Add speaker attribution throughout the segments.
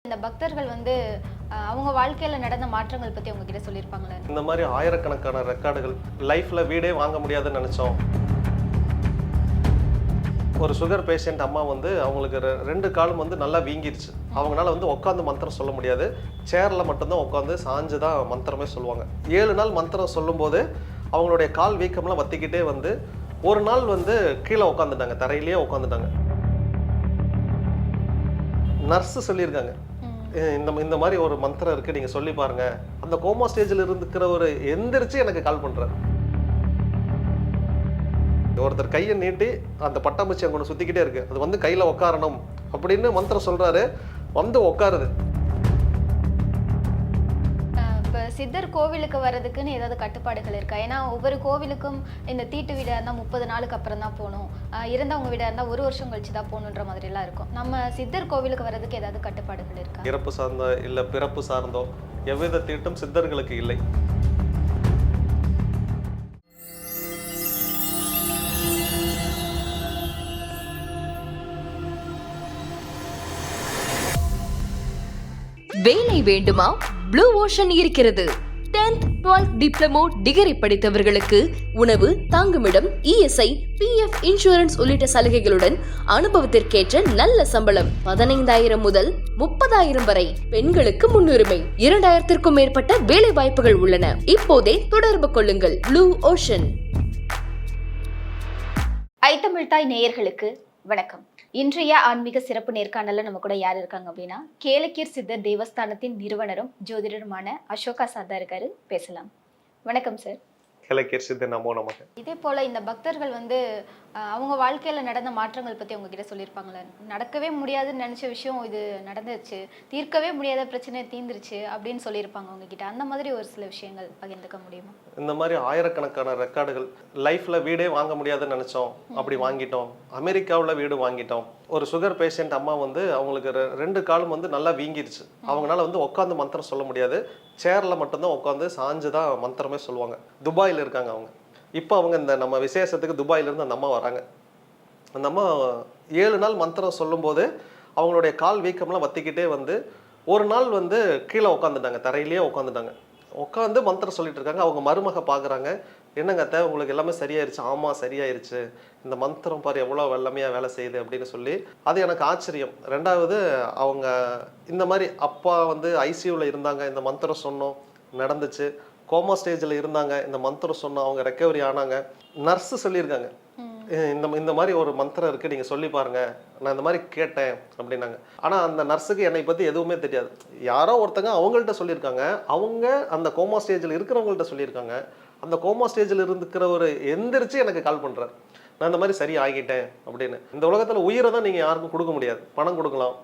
Speaker 1: இந்த பக்தர்கள் வந்து அவங்க வாழ்க்கையில நடந்த மாற்றங்கள் பத்தி உங்ககிட்ட சொல்லியிருப்பாங்களே?
Speaker 2: இந்த மாதிரி ஆயிரக்கணக்கான ரெக்கார்டுகள் லைஃப்ல வீடே வாங்க முடியாதுன்னு நினைச்சோம். ஒரு சுகர் பேஷண்ட் அம்மா வந்து அவங்களுக்கு ரெண்டு காலும் வந்து நல்லா வீங்கிருச்சு. அவங்களால வந்து உட்காந்து மந்திரம் சொல்ல முடியாது. சேர்ல மட்டும்தான் உட்காந்து சாஞ்சு தான் மந்திரமே சொல்லுவாங்க. 7 நாள் மந்திரம் சொல்லும்போது அவங்களுடைய கால் வீக்கம்லாம் வத்திக்கிட்டே வந்து ஒரு நாள் வந்து கீழே உட்காந்துட்டாங்க, தரையிலேயே உட்காந்துட்டாங்க. நர்ஸு சொல்லியிருக்காங்க, இந்த மாதிரி ஒரு மந்திரம் இருக்கு, நீங்க சொல்லி பாருங்க. அந்த கோமா ஸ்டேஜில் இருக்கிற ஒரு எந்திரிச்சு எனக்கு கால் பண்றாரு. ஒருத்தர் கையை நீட்டி அந்த பட்டாம்பூச்சி அங்கே சுத்திக்கிட்டே இருக்கு, அது வந்து கையில உட்காரணும் அப்படின்னு மந்திரம் சொல்றாரு, வந்து உட்காருது.
Speaker 1: சித்தர் கோவிலுக்கு வர்றதுக்குன்னு ஏதாவது கட்டுப்பாடுகள் இருக்கா? ஏன்னா ஒவ்வொரு கோவிலுக்கும் இந்த தீட்டு வீடா இருந்தால் 30 நாளுக்கு அப்புறம் தான் போகணும், இறந்தவங்க வீடா இருந்தால் 1 வருஷம் கழிச்சு தான் போகணுன்ற மாதிரி எல்லாம் இருக்கும். நம்ம சித்தர் கோவிலுக்கு வர்றதுக்கு ஏதாவது கட்டுப்பாடுகள் இருக்கா?
Speaker 2: இறப்பு சார்ந்தோ இல்லை பிறப்பு சார்ந்தோ எவ்வித தீட்டும் சித்தர்களுக்கு இல்லை.
Speaker 3: வேலை வேண்டுமா? ப்ளூ ஓஷன் இருக்கிறது. 10th 12th டிப்ளமோ டிகிரி படித்தவர்களுக்கு உணவு, தங்குமிடம், இஎஸ்ஐ, பிஎஃப் இன்சூரன்ஸ் உள்ளிட்ட சலுகைகளுடன் அனுபவத்திற்கேற்ற நல்ல சம்பளம் 15,000 முதல் 30,000 வரை. பெண்களுக்கு முன்னுரிமை. 2,000க்கும் மேற்பட்ட வேலை வாய்ப்புகள் உள்ளன. இப்போதே தொடர்பு கொள்ளுங்கள். Blue ocean.
Speaker 1: ஐத்தமிழ் தாய் நேயர்களுக்கு வணக்கம். இன்றைய ஆன்மீக சிறப்பு நேர்காணல்ல நம்ம கூட யார் இருக்காங்க அப்படின்னா, கேளக்கீர் சித்தர் தேவஸ்தானத்தின் நிறுவனரும் ஜோதிடருமான அசோகா சார் தான் இருக்காரு. பேசலாம். வணக்கம் சார்.
Speaker 2: கேளக்கீர் சித்தர் நமோ நமக.
Speaker 1: இதே போல இந்த பக்தர்கள் வந்து அவங்க வாழ்க்கையில நடந்த மாற்றங்கள் பத்தி உங்ககிட்ட சொல்லியிருப்பாங்களே? நடக்கவே முடியாதுன்னு நினைச்ச விஷயம் இது நடந்துருச்சு, தீர்க்கவே முடியாத பிரச்சனை தீர்ந்துருச்சு அப்படின்னு சொல்லியிருப்பாங்க உங்ககிட்ட. அந்த மாதிரி ஒரு சில விஷயங்கள் பகிர்ந்துக்க முடியுமா?
Speaker 2: இந்த மாதிரி ஆயிரக்கணக்கான ரெக்கார்டுகள் லைஃப்ல வீடே வாங்க முடியாதுன்னு நினைச்சோம், அப்படி வாங்கிட்டோம். அமெரிக்காவில் வீடு வாங்கிட்டோம். ஒரு சுகர் பேஷண்ட் அம்மா வந்து அவங்களுக்கு ரெண்டு காலும் வந்து நல்லா வீங்கிருச்சு. அவங்களால வந்து உட்காந்து மந்திரம் சொல்ல முடியாது. சேர்ல மட்டும்தான் உட்காந்து சாஞ்சு தான் மந்திரமே சொல்லுவாங்க. துபாயில் இருக்காங்க அவங்க. இப்போ அவங்க இந்த நம்ம விசேஷத்துக்கு துபாயிலேருந்து அந்த அம்மா வராங்க. அந்த அம்மா 7 நாள் மந்திரம் சொல்லும்போது அவங்களுடைய கால் வீக்கம்லாம் வத்திக்கிட்டே வந்து ஒரு நாள் வந்து கீழே உட்காந்துட்டாங்க, தரையிலேயே உட்காந்துட்டாங்க. உட்காந்து மந்திரம் சொல்லிட்டு இருக்காங்க. அவங்க மருமக பார்க்குறாங்க, என்னங்க அத்தை உங்களுக்கு எல்லாமே சரியாயிருச்சு? ஆமாம் சரியாயிருச்சு, இந்த மந்திரம் பாரு எவ்வளோ வெள்ளமையாக வேலை செய்யுது அப்படின்னு சொல்லி. அது எனக்கு ஆச்சரியம். 2வது அவங்க இந்த மாதிரி அப்பா வந்து ஐசியூவில் இருந்தாங்க, இந்த மந்திரம் சொன்னோம் நடந்துச்சு. கோமா ஸ்டேஜில் இருந்தாங்க, இந்த மந்திரம் சொன்னோம், அவங்க ரெக்கவரி ஆனாங்க. நர்ஸு சொல்லியிருக்காங்க, இந்த மாதிரி ஒரு மந்திரம் இருக்குது, நீங்கள் சொல்லி பாருங்க, நான் இந்த மாதிரி கேட்டேன் அப்படின்னாங்க. ஆனால் அந்த நர்ஸுக்கு என்னை பற்றி எதுவுமே தெரியாது. யாரோ ஒருத்தங்க அவங்கள்ட்ட சொல்லியிருக்காங்க, அவங்க அந்த கோமா ஸ்டேஜில் இருக்கிறவங்கள்ட்ட சொல்லியிருக்காங்க. அந்த கோமா ஸ்டேஜில் இருக்கிற ஒரு எந்திரிச்சு எனக்கு கால் பண்ணுறாரு, நான் இந்த மாதிரி சரி ஆகிட்டேன் அப்படின்னு. இந்த உலகத்தில் உயிரை தான் நீங்கள் யாருக்கும் கொடுக்க முடியாது. பணம் கொடுக்கலாம்,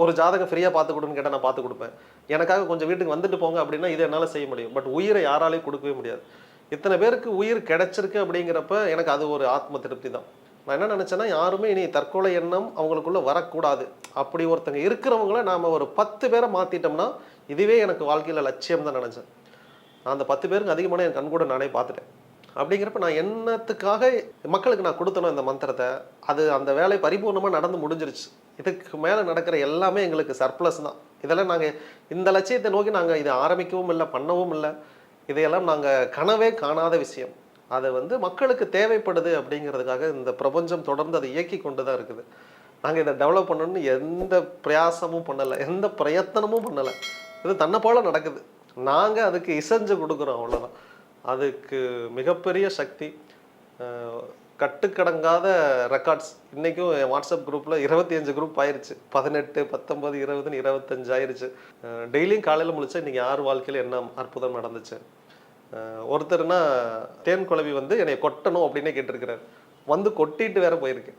Speaker 2: ஒரு ஜாதகம் ஃப்ரீயாக பார்த்து கொடுன்னு கேட்டால் நான் பார்த்து கொடுப்பேன். எனக்காக கொஞ்சம் வீட்டுக்கு வந்துட்டு போங்க அப்படின்னா இதை என்னால் செய்ய முடியும். பட் உயிரை யாராலையும் கொடுக்கவே முடியாது. இத்தனை பேருக்கு உயிர் கிடைச்சிருக்கு அப்படிங்கிறப்ப எனக்கு அது ஒரு ஆத்ம திருப்தி தான். நான் என்ன நினச்சேன்னா, யாருமே இனி தற்கொலை எண்ணம் அவங்களுக்குள்ளே வரக்கூடாது. அப்படி ஒருத்தங்க இருக்கிறவங்கள நாம் ஒரு 10 பேரை மாற்றிட்டோம்னா இதுவே எனக்கு வாழ்க்கையில் லட்சியம் தான் நினச்சேன். நான் அந்த 10 பேருக்கு அதிகமான என் கண் கூட நானே பார்த்துட்டேன். அப்படிங்கிறப்ப நான் என்னத்துக்காக மக்களுக்கு நான் கொடுத்தனும் இந்த மந்திரத்தை, அது அந்த வேலை பரிபூர்ணமாக நடந்து முடிஞ்சிருச்சு. இதுக்கு மேலே நடக்கிற எல்லாமே எங்களுக்கு சர்ப்ளஸ் தான். இதெல்லாம் நாங்கள் இந்த லட்சியத்தை நோக்கி நாங்கள் இதை ஆரம்பிக்கவும் இல்லை, பண்ணவும் இல்லை. இதையெல்லாம் நாங்கள் கனவே காணாத விஷயம். அதை வந்து மக்களுக்கு தேவைப்படுது அப்படிங்கிறதுக்காக இந்த பிரபஞ்சம் தொடர்ந்து அதை இயக்கி கொண்டு தான் இருக்குது. நாங்கள் இதை டெவலப் பண்ணணும்னு எந்த பிரயாசமும் பண்ணலை, எந்த பிரயத்தனமும் பண்ணலை. இது தன்னை போல் நடக்குது. நாங்கள் அதுக்கு இசைஞ்சு கொடுக்குறோம், அவ்வளோதான். அதுக்கு மிகப்பெரிய சக்தி. கட்டுக்கடங்காத ரெக்கார்ட்ஸ். இன்றைக்கும் என் வாட்ஸ்அப் குரூப்பில் 25 குரூப் ஆயிடுச்சு. 18, 19, 20, 25 ஆயிடுச்சு. டெய்லியும் காலையில் முழிச்சா இன்றைக்கி யார் வாழ்க்கையில் என்ன அற்புதம் நடந்துச்சு. ஒருத்தர்னா தேன் குழவி வந்து என்னை கொட்டணும் அப்படின்னே கேட்டிருக்கிறார். வந்து கொட்டிட்டு வேற போயிருக்கு.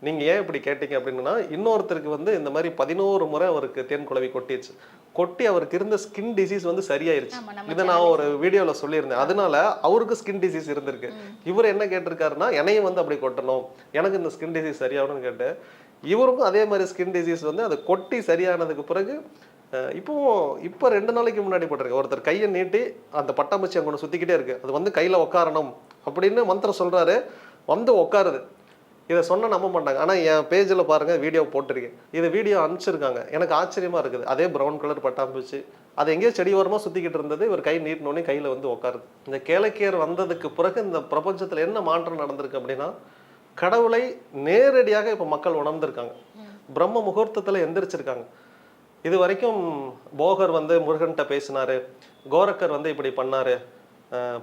Speaker 2: நீங்கள் ஏன் இப்படி கேட்டீங்க அப்படின்னா, இன்னொருத்தருக்கு வந்து இந்த மாதிரி 11 முறை அவருக்கு தேன் குழவி கொட்டிடுச்சு. கொட்டி அவருக்கு இருந்த ஸ்கின் டிசீஸ் வந்து சரியாயிருச்சு. இதை நான் ஒரு வீடியோவில் சொல்லியிருந்தேன். அதனால அவருக்கு ஸ்கின் டிசீஸ் இருந்திருக்கு. இவர் என்ன கேட்டிருக்காருன்னா, என்னையும் வந்து அப்படி கொட்டணும், எனக்கு இந்த ஸ்கின் டிசீஸ் சரியாகணும்னு கேட்டு, இவருக்கும் அதே மாதிரி ஸ்கின் டிசீஸ் வந்து அது கொட்டி சரியானதுக்கு பிறகு இப்போ 2 நாளைக்கு முன்னாடி போட்டிருக்கேன். ஒருத்தர் கையை நீட்டி அந்த பட்டாம்பூச்சி அங்கே சுற்றிக்கிட்டே இருக்கு, அது வந்து கையில் உட்காரணும் அப்படின்னு மந்திரம் சொல்கிறாரு, வந்து உட்காருது. இதை சொன்னால் நம்ப மாட்டாங்க. ஆனால் என் பேஜில் பாருங்கள், வீடியோ போட்டிருக்கேன். இது வீடியோ அனுப்பிச்சிருக்காங்க. எனக்கு ஆச்சரியமாக இருக்குது. அதே ப்ரௌன் கலர் பட்டாம்பூச்சி அது எங்கேயோ செடி ஓரமாக சுற்றிக்கிட்டு இருந்தது. இவர் கை நீட்டினோடனே கையில் வந்து உட்காருது. இந்த கேளக்கியர் வந்ததுக்கு பிறகு இந்த பிரபஞ்சத்தில் என்ன மாற்றம் நடந்திருக்கு அப்படின்னா, கடவுளை நேரடியாக இப்போ மக்கள் உணர்ந்திருக்காங்க. பிரம்ம முகூர்த்தத்தில் எந்திரிச்சிருக்காங்க. இது வரைக்கும் போகர் வந்து முருகன்கிட்ட பேசினாரு, கோரக்கர் வந்து இப்படி பண்ணாரு,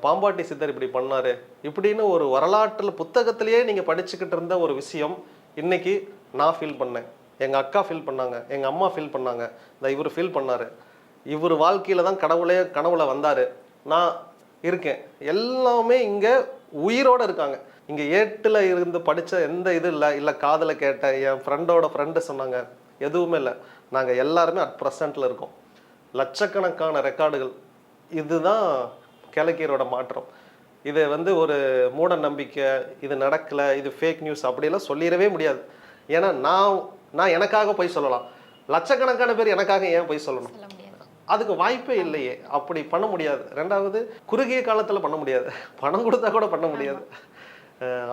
Speaker 2: பாம்பாட்டி சித்தர் இப்படி பண்ணாரு இப்படின்னு ஒரு வரலாற்றில் புத்தகத்திலேயே நீங்கள் படிச்சுக்கிட்டு இருந்த ஒரு விஷயம் இன்னைக்கு நான் ஃபீல் பண்ணேன், எங்கள் அக்கா ஃபீல் பண்ணாங்க, எங்கள் அம்மா ஃபீல் பண்ணாங்க, இந்த இவர் ஃபீல் பண்ணாரு, இவர் வாழ்க்கையில் தான் கடவுளே கனவுல வந்தார், நான் இருக்கேன். எல்லாமே இங்கே உயிரோடு இருக்காங்க. இங்கே ஏட்டில் இருந்து படித்த எந்த இது இல்லை காதில் கேட்ட என் ஃப்ரெண்டோட ஃப்ரெண்டு சொன்னாங்க, எதுவுமே இல்லை. நாங்கள் எல்லாருமே அட் ப்ரெசண்ட்டில் இருக்கோம். லட்சக்கணக்கான ரெக்கார்டுகள். இதுதான் கேளக்கியரோட மாற்றம். இதை வந்து ஒரு மூட நம்பிக்கை, இது நடக்கலை, இது ஃபேக் நியூஸ் அப்படியெல்லாம் சொல்லிடவே முடியாது. ஏன்னா நான் எனக்காக போய் சொல்லலாம், லட்சக்கணக்கான பேர் எனக்காக ஏன் போய் சொல்லணும்? அதுக்கு வாய்ப்பே இல்லையே. அப்படி பண்ண முடியாது. ரெண்டாவது, குறுகிய காலத்தில் பண்ண முடியாது. பணம் கொடுத்தா கூட பண்ண முடியாது.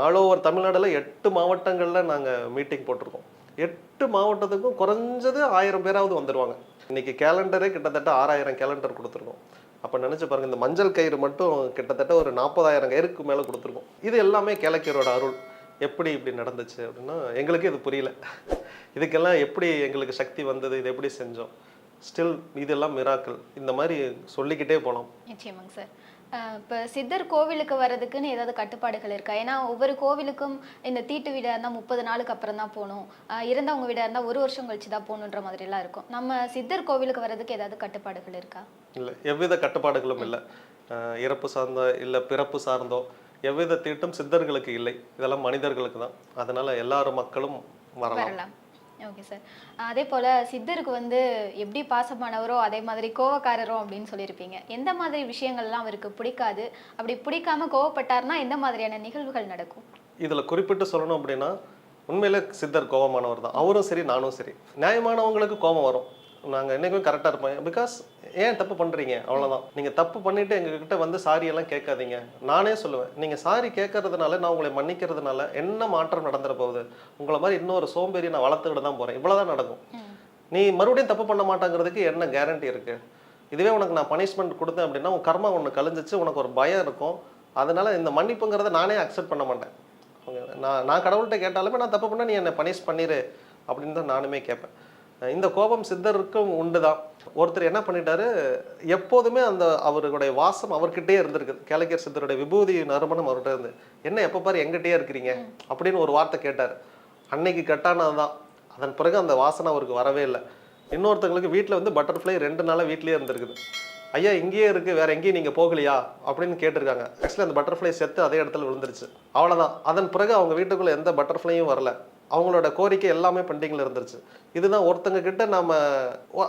Speaker 2: ஆல் ஓவர் தமிழ்நாடுல 8 மாவட்டங்களில் நாங்கள் மீட்டிங் போட்டிருக்கோம். 8 மாவட்டத்துக்கும் குறைஞ்சது 1000 பேராவது வந்துடுவாங்க. இன்னைக்கு கேலண்டரே கிட்டத்தட்ட 6000 கேலண்டர் கொடுத்துருக்கோம். அப்போ நினச்சி பாருங்கள், இந்த மஞ்சள் கயிறு மட்டும் கிட்டத்தட்ட ஒரு 40,000 கயிறுக்கு மேலே கொடுத்துருக்கோம். இது எல்லாமே கேளக்கியரோட அருள். எப்படி இப்படி நடந்துச்சு அப்படின்னா எங்களுக்கு இது புரியல. இதுக்கெல்லாம் எப்படி எங்களுக்கு சக்தி வந்தது, இது எப்படி செஞ்சோம், ஸ்டில் இதெல்லாம் மிராக்கிள். இந்த மாதிரி சொல்லிக்கிட்டே போகலாம்.
Speaker 1: நிச்சயமாங்க சார். இப்போ சித்தர் கோவிலுக்கு வர்றதுக்குன்னு ஏதாவது கட்டுப்பாடுகள் இருக்கா? ஏன்னா ஒவ்வொரு கோவிலுக்கும் இந்த தீட்டு வீடாக இருந்தால் 30 நாளுக்கு அப்புறம் தான் போகணும், இறந்தவங்க வீடாக இருந்தால் 1 வருஷம் கழிச்சு தான் போகணுன்ற மாதிரிலாம் இருக்கும். நம்ம சித்தர் கோவிலுக்கு வர்றதுக்கு ஏதாவது கட்டுப்பாடுகள் இருக்கா? இல்லை,
Speaker 2: எவ்வித கட்டுப்பாடுகளும் இல்லை. இறப்பு சார்ந்தோ இல்லை பிறப்பு சார்ந்தோ எவ்வித தீட்டும் சித்தர்களுக்கு இல்லை. இதெல்லாம் மனிதர்களுக்கு தான். அதனால எல்லாரும் மக்களும் வரலாம்.
Speaker 1: Okay sir. அதே போல் சித்தருக்கு வந்து எப்படி பாசமானவரோ அதே மாதிரி கோவக்காரரோ அப்படின்னு சொல்லியிருப்பீங்க. எந்த மாதிரி விஷயங்கள்லாம் அவருக்கு பிடிக்காது? அப்படி பிடிக்காம கோவப்பட்டார்னா எந்த மாதிரியான நிகழ்வுகள் நடக்கும்?
Speaker 2: இதில் குறிப்பிட்டு சொல்லணும் அப்படின்னா, உண்மையிலே சித்தர் கோபமானவர் தான். அவரும் சரி, நானும் சரி. நியாயமானவங்களுக்கு கோபம் வரும். நாங்கள் என்றைக்குமே கரெக்டாக இருப்போம். பிகாஸ் ஏன் தப்பு பண்ணுறீங்க, அவ்வளோதான். நீங்கள் தப்பு பண்ணிவிட்டு எங்ககிட்ட வந்து சாரியெல்லாம் கேட்காதீங்க. நானே சொல்லுவேன், நீங்கள் சாரி கேட்கறதுனால, நான் உங்களை மன்னிக்கிறதுனால என்ன மாற்றம் நடந்துட போகுது? உங்களை மாதிரி இன்னொரு சோம்பேறி நான் வளர்த்துக்கிட்டு தான் போகிறேன். இவ்வளோதான் நடக்கும். நீ மறுபடியும் தப்பு பண்ண மாட்டாங்கிறதுக்கு என்ன கேரண்டி இருக்குது? இதுவே உனக்கு நான் பனிஷ்மெண்ட் கொடுத்தேன் அப்படின்னா உன் கர்மா ஒன்று கழிஞ்சிச்சு, உனக்கு ஒரு பயம் இருக்கும். அதனால் இந்த மன்னிப்புங்கிறத நானே அக்செப்ட் பண்ண மாட்டேன். நான் கடவுள்கிட்ட கேட்டாலுமே நான் தப்பு பண்ணால் நீ என்னை பனிஷ் பண்ணிடு அப்படின்னு தான் நானுமே கேட்பேன். இந்த கோபம் சித்தருக்கும் உண்டு தான். ஒருத்தர் என்ன பண்ணிட்டாரு, எப்போதுமே அந்த அவருடைய வாசம் அவர்கிட்டயே இருந்திருக்குது. கேளக்கியர் சித்தருடைய விபூதி நறுமணம் அவர்கிட்ட இருந்து, என்ன எப்போ பாரு எங்கிட்டே இருக்கிறீங்க அப்படின்னு ஒரு வார்த்தை கேட்டார். அன்னைக்கு கட்டானதுதான். அதன் பிறகு அந்த வாசனை அவருக்கு வரவே இல்லை. இன்னொருத்தங்களுக்கு வீட்டில் வந்து பட்டர்ஃப்ளை 2 நாளாக வீட்லேயே இருந்திருக்குது. ஐயா இங்கேயே இருக்குது, வேறு எங்கேயும் நீங்கள் போகலையா அப்படின்னு கேட்டிருக்காங்க. ஆக்சுவலி அந்த பட்டர்ஃப்ளை செத்து அதே இடத்துல விழுந்துருச்சு. அவ்வளோதான். அதன் பிறகு அவங்க வீட்டுக்குள்ளே எந்த பட்டர்ஃப்ளையும் வரல. அவங்களோட கோரிக்கை எல்லாமே பெண்டிங்கில் இருந்துருச்சு. இதுதான் ஒருத்தங்க கிட்ட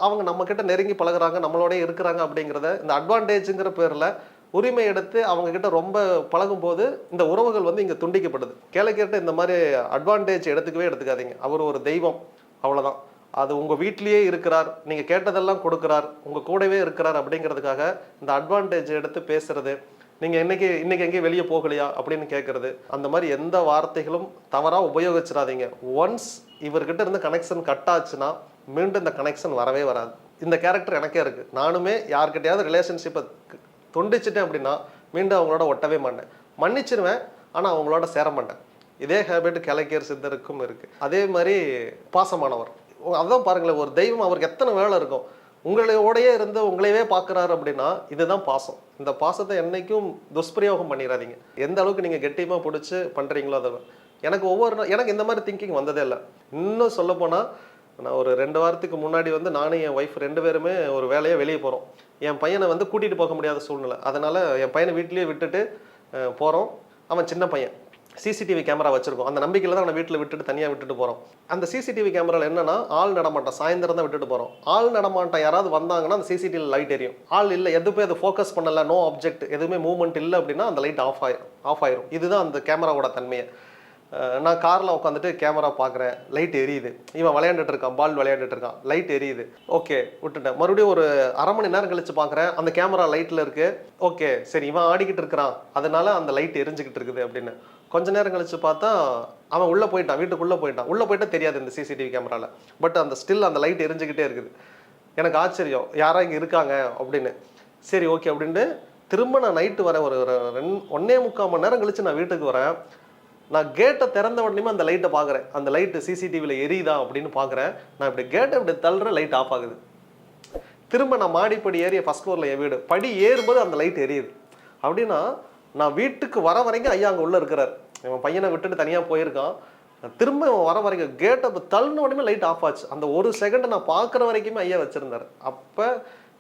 Speaker 2: அவங்க நம்ம கிட்ட நெருங்கி பழகுறாங்க, நம்மளோடய இருக்கிறாங்க அப்படிங்கிறத இந்த அட்வான்டேஜுங்கிற பேரில் உரிமை எடுத்து அவங்க கிட்ட ரொம்ப பழகும் போது இந்த உறவுகள் வந்து இங்கே துண்டிக்கப்படுது. கேளக்கிட்ட இந்த மாதிரி அட்வான்டேஜ் எடுத்துக்காதீங்க. அவர் ஒரு தெய்வம், அவ்வளோதான். அது உங்கள் வீட்லேயே இருக்கிறார், நீங்கள் கேட்டதெல்லாம் கொடுக்குறார், உங்கள் கூடவே இருக்கிறார் அப்படிங்கிறதுக்காக இந்த அட்வான்டேஜ் எடுத்து பேசுறது, நீங்கள் இன்னைக்கு எங்கேயும் வெளியே போகலையா அப்படின்னு கேட்குறது, அந்த மாதிரி எந்த வார்த்தைகளும் தவறாக உபயோகிச்சிடாதீங்க. ஒன்ஸ் இவர்கிட்ட இருந்து கனெக்ஷன் கட் ஆச்சுன்னா மீண்டும் இந்த கனெக்ஷன் வரவே வராது. இந்த கேரக்டர் எனக்கே இருக்குது. நானுமே யார்கிட்டையாவது ரிலேஷன்ஷிப்பை துண்டிச்சிட்டேன் அப்படின்னா மீண்டும் அவங்களோட ஒட்டவே மாட்டேன். மன்னிச்சிருவேன், ஆனால் அவங்களோட சேர மாட்டேன். இதே ஹேபிட் கேளக்கியர் சித்தருக்கும் இருக்குது. அதே மாதிரி பாசமானவர். அதான் பாருங்களேன், ஒரு தெய்வம் அவருக்கு எத்தனை வேலை இருக்கும். உங்களோடையே இருந்து உங்களையவே பார்க்குறாரு அப்படின்னா இதுதான் பாசம். இந்த பாசத்தை என்றைக்கும் துஷ்பிரயோகம் பண்ணிடாதீங்க. எந்த அளவுக்கு நீங்கள் கெட்டியமாக பிடிச்சி பண்ணுறீங்களோ அதை. எனக்கு இந்த மாதிரி திங்கிங் வந்ததே இல்லை. இன்னும் சொல்லப்போனால், நான் ஒரு 2 வாரத்துக்கு முன்னாடி வந்து நானும் என் ஒய்ஃப் 2 பேருமே ஒரு வேலையாக வெளியே போகிறோம். என் பையனை வந்து கூட்டிகிட்டு போக முடியாத சூழ்நிலை. அதனால் என் பையனை வீட்டிலேயே விட்டுட்டு போகிறோம். அவன் சின்ன பையன். சிசிடிவி கேமரா வச்சிருக்கோம். அந்த நம்பிக்கையில் தான் அவனை வீட்டில் விட்டுட்டு தனியாக விட்டுட்டு போகிறோம். அந்த சிசிடிவி கேமராவில் என்னன்னா, ஆள் நடமாட்டம் சாயந்தரம் தான் விட்டுட்டு போகிறோம். ஆள் நடமாட்டம் யாராவது வந்தாங்கன்னா அந்த சிசிடிவி லைட் எரியும். ஆள் இல்லை, எதுவுமே அது ஃபோக்கஸ் பண்ணலை, நோ ஆப்ஜெக்ட், எதுவுமே மூவ்மெண்ட் இல்லை அப்படின்னா அந்த லைட் ஆஃப் ஆயிரும். இதுதான் அந்த கேமராவோட தன்மையை. நான் காரில் உட்காந்துட்டு கேமரா பார்க்குறேன், லைட் எரியுது, இவன் விளையாண்டுட்டு இருக்கான், பால் விளையாண்டுட்டு இருக்கான், லைட் எரியுது, ஓகே விட்டுட்டேன். மறுபடியும் ஒரு அரை மணி நேரம் கழிச்சு பார்க்குறேன், அந்த கேமரா லைட்டில் இருக்கு, ஓகே சரி இவன் ஆடிக்கிட்டு இருக்கிறான் அதனால அந்த லைட் எரிஞ்சுக்கிட்டு இருக்குது அப்படின்னு. கொஞ்ச நேரம் கழிச்சு பார்த்தா அவன் உள்ளே போயிட்டான், வீட்டுக்குள்ளே போயிட்டான். உள்ளே போயிட்டா தெரியாது இந்த சிசிடிவி கேமராவில், பட் அந்த ஸ்டில் அந்த லைட் எரிஞ்சுக்கிட்டே இருக்குது. எனக்கு ஆச்சரியம், யாரா இங்கே இருக்காங்க அப்படின்னு. சரி ஓகே அப்படின்ட்டு திரும்ப நான் நைட்டு வரேன். ஒரு 1.25 மணி நேரம் கழிச்சு நான் வீட்டுக்கு வரேன். நான் கேட்டை திறந்த உடனே அந்த லைட்டை பார்க்குறேன், அந்த லைட்டு சிசிடிவியில் எரியுதா அப்படின்னு பார்க்குறேன். நான் இப்படி கேட்டை இப்படி தள்ளுற லைட் ஆஃப் ஆகுது. திரும்ப நான் மாடிப்படி ஏறி ஃபர்ஸ்ட் ஃப்ளோரில் என் வீடு படி ஏறும்போது அந்த லைட் எரியுது. அப்படின்னா நான் வீட்டுக்கு வர வரைக்கும் ஐயா அங்கே உள்ளே இருக்கிறார். இவன் பையனை விட்டுட்டு தனியாக போயிருக்கான். திரும்ப வர வரைக்கும் கேட்டை தள்ளின உடனே லைட் ஆஃப் ஆச்சு. அந்த ஒரு செகண்டை நான் பார்க்குற வரைக்குமே ஐயா வச்சுருந்தார். அப்போ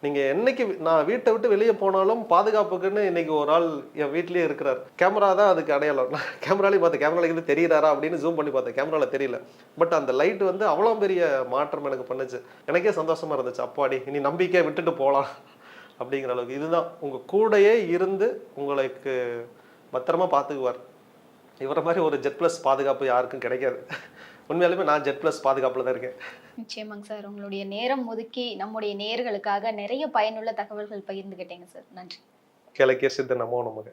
Speaker 2: நீங்கள் என்னைக்கு நான் வீட்டை விட்டு வெளியே போனாலும் பாதுகாப்புக்குன்னு இன்னைக்கு ஒரு ஆள் என் வீட்லேயே இருக்கிறார். கேமரா தான் அதுக்கு அடையாளம். நான் கேமராலையும் பார்த்தேன், கேமராலையும் இது தெரியுறாரா அப்படின்னு ஜூம் பண்ணி பார்த்தேன், கேமராவில் தெரியல. பட் அந்த லைட் வந்து அவ்வளோ பெரிய மாற்றம் எனக்கு பண்ணுச்சு. எனக்கே சந்தோஷமாக இருந்துச்சு. அப்பாடி இனி நம்பிக்கையை விட்டுட்டு போகலாம் அப்படிங்கிற அளவுக்கு. இதுதான் உங்கள் கூடையே இருந்து உங்களுக்கு பத்திரமா பார்த்துக்குவார். இவரை மாதிரி ஒரு ஜெட் ப்ளஸ் பாதுகாப்பு யாருக்கும் கிடைக்காது. உண்மையாலுமே நான் ஜெட் ப்ளஸ் பாதுகாப்பில் தான் இருக்கேன்.
Speaker 1: நிச்சயமாங்க சார். உங்களுடைய நேரம் ஒதுக்கி நம்முடைய நேயர்களுக்காக நிறைய பயனுள்ள தகவல்கள் பகிர்ந்துக்கிட்டீங்க சார். நன்றி.
Speaker 2: கிழக்கே சித்த நமோ நமக.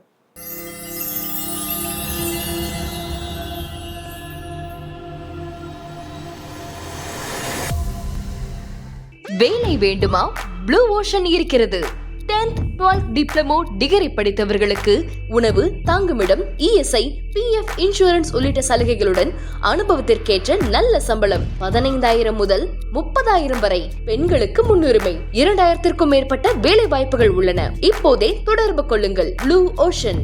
Speaker 3: வேலை வேண்டுமா? ப்ளூ ஓஷன் இருக்கிறது. 10th 12th டிப்ளமோ டிகிரி படித்தவர்களுக்கு உணவு, தங்குமிடம், இஎஸ்ஐ, பிஎஃப் இன்சூரன்ஸ் உள்ளிட்ட சலுகைகளுடன் அனுபவத்திற்கேற்ற நல்ல சம்பளம் 15,000 முதல் 30,000 வரை. பெண்களுக்கு முன்னுரிமை. 2,000க்கும் மேற்பட்ட வேலை வாய்ப்புகள் உள்ளன. இப்போதே தொடர்பு கொள்ளுங்கள். Blue ocean.